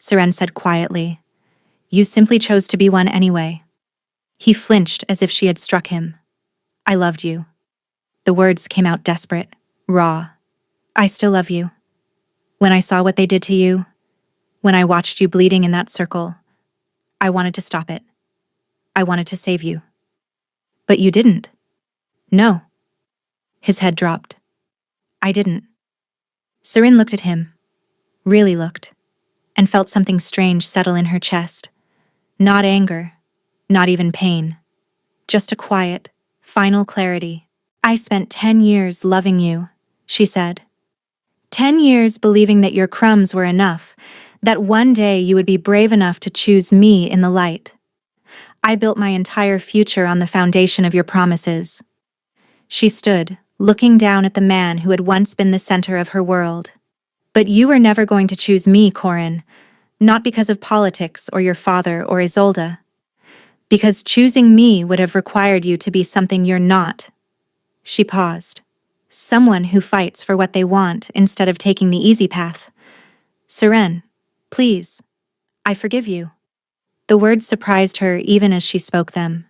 Seren said quietly. "You simply chose to be one anyway." He flinched as if she had struck him. "I loved you." The words came out desperate, raw. "I still love you. When I saw what they did to you, when I watched you bleeding in that circle, I wanted to stop it. I wanted to save you." "But you didn't." "No." His head dropped. "I didn't." Seren looked at him, really looked, and felt something strange settle in her chest. Not anger, not even pain. Just a quiet, final clarity. "I spent 10 years loving you," she said. 10 years believing that your crumbs were enough, that one day you would be brave enough to choose me in the light. I built my entire future on the foundation of your promises." She stood, looking down at the man who had once been the center of her world. "But you were never going to choose me, Corin, not because of politics or your father or Isolde. Because choosing me would have required you to be something you're not." She paused. "Someone who fights for what they want instead of taking the easy path. Seren, please, I forgive you." The words surprised her even as she spoke them.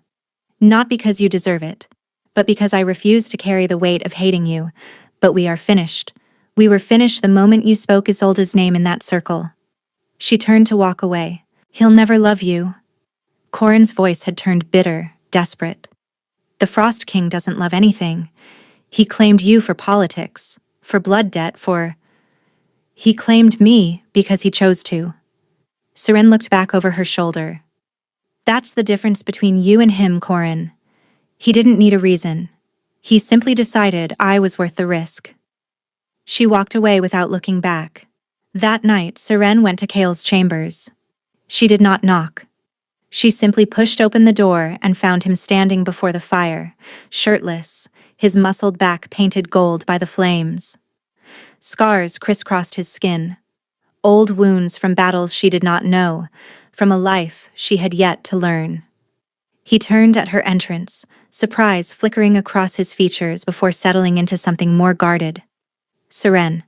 "Not because you deserve it, but because I refuse to carry the weight of hating you. But we are finished. We were finished the moment you spoke Isolde's name in that circle." She turned to walk away. "He'll never love you." Corin's voice had turned bitter, desperate. "The Frost King doesn't love anything. He claimed you for politics, for blood debt, for—" "He claimed me because he chose to." Seren looked back over her shoulder. "That's the difference between you and him, Corin. He didn't need a reason. He simply decided I was worth the risk." She walked away without looking back. That night, Seren went to Kale's chambers. She did not knock. She simply pushed open the door and found him standing before the fire, shirtless, his muscled back painted gold by the flames. Scars crisscrossed his skin. Old wounds from battles she did not know, from a life she had yet to learn. He turned at her entrance, surprise flickering across his features before settling into something more guarded. "Seren,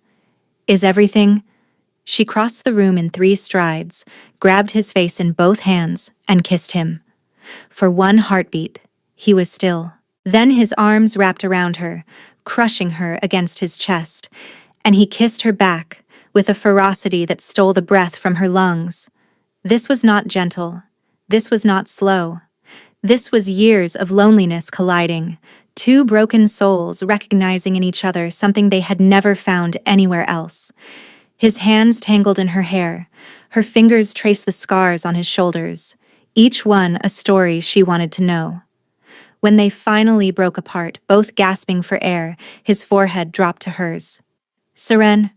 is everything—" She crossed the room in 3 strides, grabbed his face in both hands, and kissed him. For one heartbeat, he was still. Then his arms wrapped around her, crushing her against his chest, and he kissed her back, with a ferocity that stole the breath from her lungs. This was not gentle. This was not slow. This was years of loneliness colliding, 2 broken souls recognizing in each other something they had never found anywhere else. His hands tangled in her hair, her fingers traced the scars on his shoulders, each one a story she wanted to know. When they finally broke apart, both gasping for air, his forehead dropped to hers. "Seren,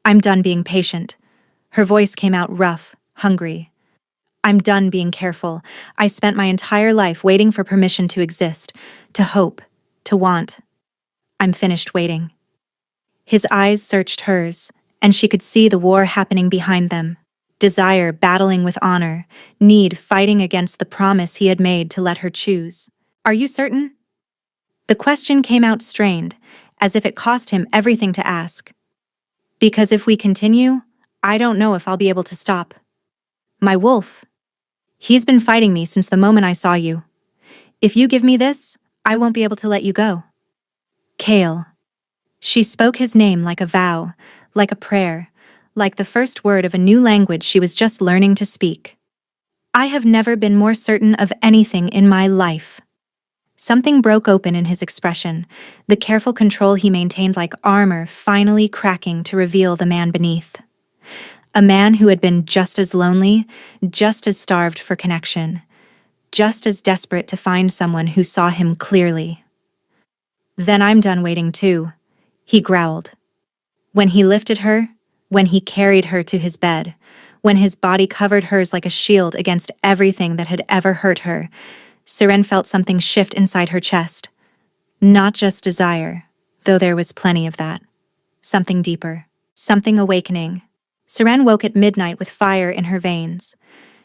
I'm done being patient." Her voice came out rough, hungry. "I'm done being careful. I spent my entire life waiting for permission to exist, to hope, to want. I'm finished waiting." His eyes searched hers, and she could see the war happening behind them. Desire battling with honor, need fighting against the promise he had made to let her choose. "Are you certain?" The question came out strained, as if it cost him everything to ask. "Because if we continue, I don't know if I'll be able to stop. My wolf. He's been fighting me since the moment I saw you. If you give me this, I won't be able to let you go." "Kale." She spoke his name like a vow, like a prayer, like the first word of a new language she was just learning to speak. "I have never been more certain of anything in my life." Something broke open in his expression, the careful control he maintained like armor finally cracking to reveal the man beneath. A man who had been just as lonely, just as starved for connection, just as desperate to find someone who saw him clearly. "Then I'm done waiting too," he growled. When he lifted her, when he carried her to his bed, when his body covered hers like a shield against everything that had ever hurt her, Seren felt something shift inside her chest. Not just desire, though there was plenty of that. Something deeper, something awakening. Seren woke at midnight with fire in her veins.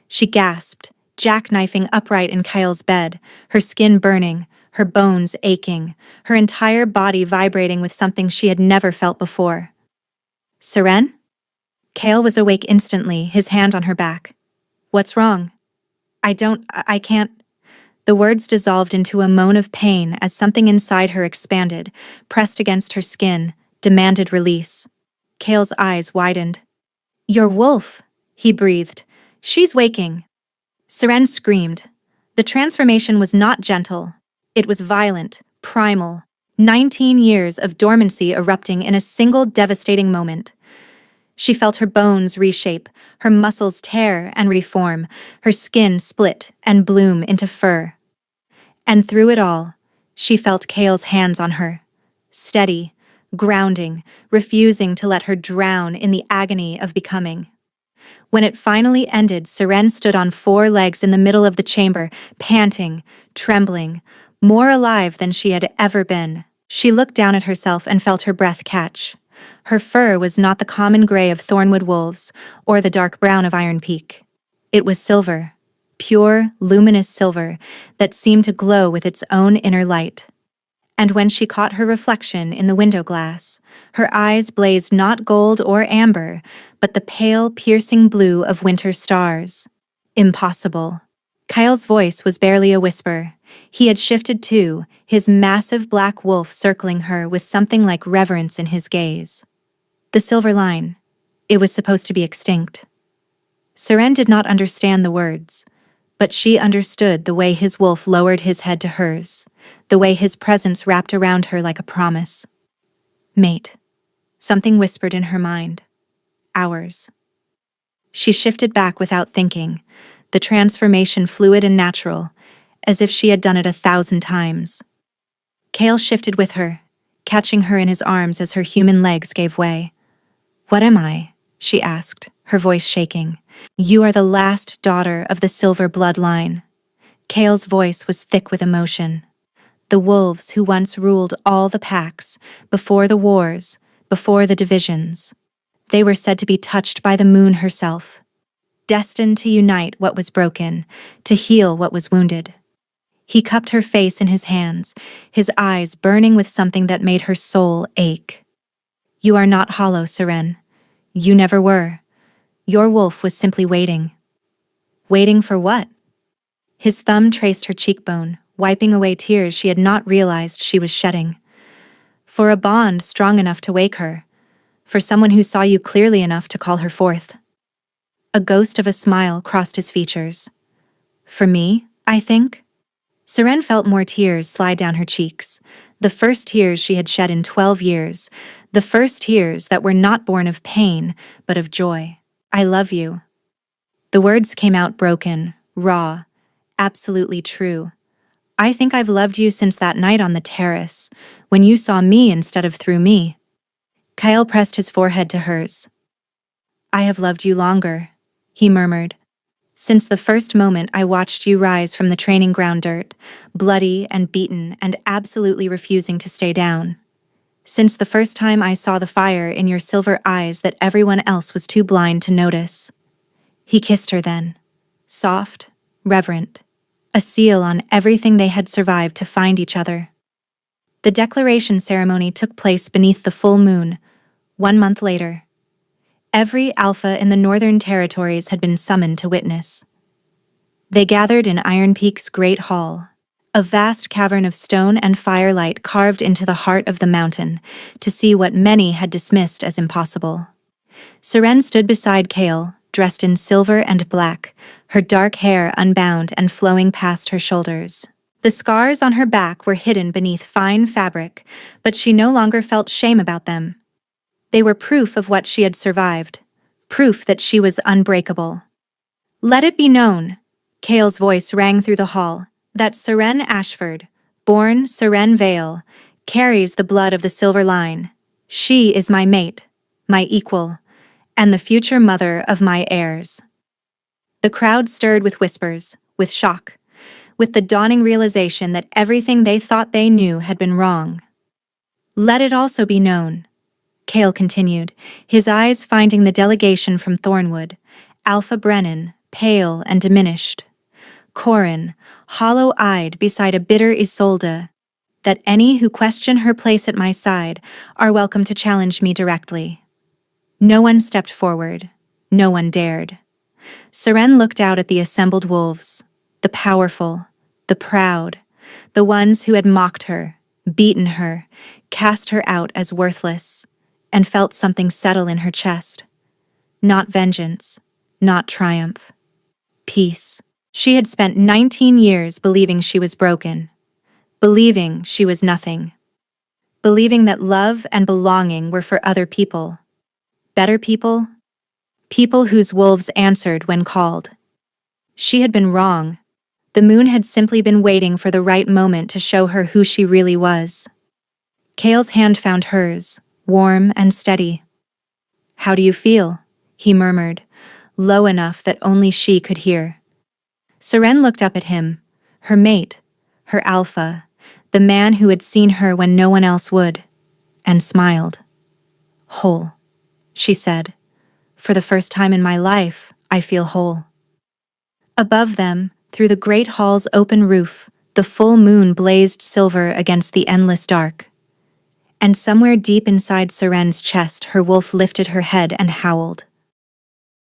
She gasped, jackknifing upright in Kyle's bed, her skin burning, her bones aching, her entire body vibrating with something she had never felt before. "Seren?" Kyle was awake instantly, his hand on her back. "What's wrong?" I can't." The words dissolved into a moan of pain as something inside her expanded, pressed against her skin, demanded release. Kyle's eyes widened. "Your wolf," he breathed. "She's waking." Seren screamed. The transformation was not gentle. It was violent, primal. 19 years of dormancy erupting in a single devastating moment. She felt her bones reshape, her muscles tear and reform, her skin split and bloom into fur. And through it all, she felt Kale's hands on her, steady, grounding, refusing to let her drown in the agony of becoming. When it finally ended, Seren stood on 4 legs in the middle of the chamber, panting, trembling, more alive than she had ever been. She looked down at herself and felt her breath catch. Her fur was not the common gray of Thornwood wolves or the dark brown of Iron Peak. It was silver, pure, luminous silver that seemed to glow with its own inner light. And when she caught her reflection in the window glass, her eyes blazed not gold or amber, but the pale, piercing blue of winter stars. Impossible. Kyle's voice was barely a whisper. He had shifted too, his massive black wolf circling her with something like reverence in his gaze. The silver line. It was supposed to be extinct. Seren did not understand the words, but she understood the way his wolf lowered his head to hers, the way his presence wrapped around her like a promise. "Mate." Something whispered in her mind. "Ours." She shifted back without thinking, the transformation fluid and natural, as if she had done it 1,000 times. Kale shifted with her, catching her in his arms as her human legs gave way. "What am I?" she asked, her voice shaking. "You are the last daughter of the silver bloodline." Kale's voice was thick with emotion. The wolves who once ruled all the packs, before the wars, before the divisions. They were said to be touched by the moon herself, destined to unite what was broken, to heal what was wounded. He cupped her face in his hands, his eyes burning with something that made her soul ache. "You are not hollow, Seren. You never were. Your wolf was simply waiting." Waiting for what? His thumb traced her cheekbone, wiping away tears she had not realized she was shedding. For a bond strong enough to wake her, for someone who saw you clearly enough to call her forth. A ghost of a smile crossed his features. "For me, I think?" Seren felt more tears slide down her cheeks, the first tears she had shed in 12 years, the first tears that were not born of pain, but of joy. "I love you." The words came out broken, raw, absolutely true. "I think I've loved you since that night on the terrace, when you saw me instead of through me." Kyle pressed his forehead to hers. "I have loved you longer," he murmured. "Since the first moment I watched you rise from the training ground dirt, bloody and beaten and absolutely refusing to stay down. Since the first time I saw the fire in your silver eyes that everyone else was too blind to notice." He kissed her then, soft, reverent, a seal on everything they had survived to find each other. The declaration ceremony took place beneath the full moon, 1 month later. Every alpha in the Northern Territories had been summoned to witness. They gathered in Iron Peak's Great Hall, a vast cavern of stone and firelight carved into the heart of the mountain, to see what many had dismissed as impossible. Seren stood beside Kale, dressed in silver and black, her dark hair unbound and flowing past her shoulders. The scars on her back were hidden beneath fine fabric, but she no longer felt shame about them. They were proof of what she had survived, proof that she was unbreakable. "Let it be known," Cale's voice rang through the hall, "that Seren Ashford, born Seren Vale, carries the blood of the Silver Line. She is my mate, my equal, and the future mother of my heirs." The crowd stirred with whispers, with shock, with the dawning realization that everything they thought they knew had been wrong. "Let it also be known," Cale continued, his eyes finding the delegation from Thornwood, Alpha Brennan, pale and diminished, Corin, hollow-eyed beside a bitter Isolde, "that any who question her place at my side are welcome to challenge me directly." No one stepped forward. No one dared. Seren looked out at the assembled wolves, the powerful, the proud, the ones who had mocked her, beaten her, cast her out as worthless, and felt something settle in her chest. Not vengeance, not triumph. Peace. She had spent 19 years believing she was broken, believing she was nothing, believing that love and belonging were for other people, better people, people whose wolves answered when called. She had been wrong. The moon had simply been waiting for the right moment to show her who she really was. Cale's hand found hers, warm and steady. "How do you feel?" he murmured, low enough that only she could hear. Seren looked up at him, her mate, her alpha, the man who had seen her when no one else would, and smiled. "Whole," she said. "For the first time in my life, I feel whole." Above them, through the great hall's open roof, the full moon blazed silver against the endless dark. And somewhere deep inside Seren's chest, her wolf lifted her head and howled.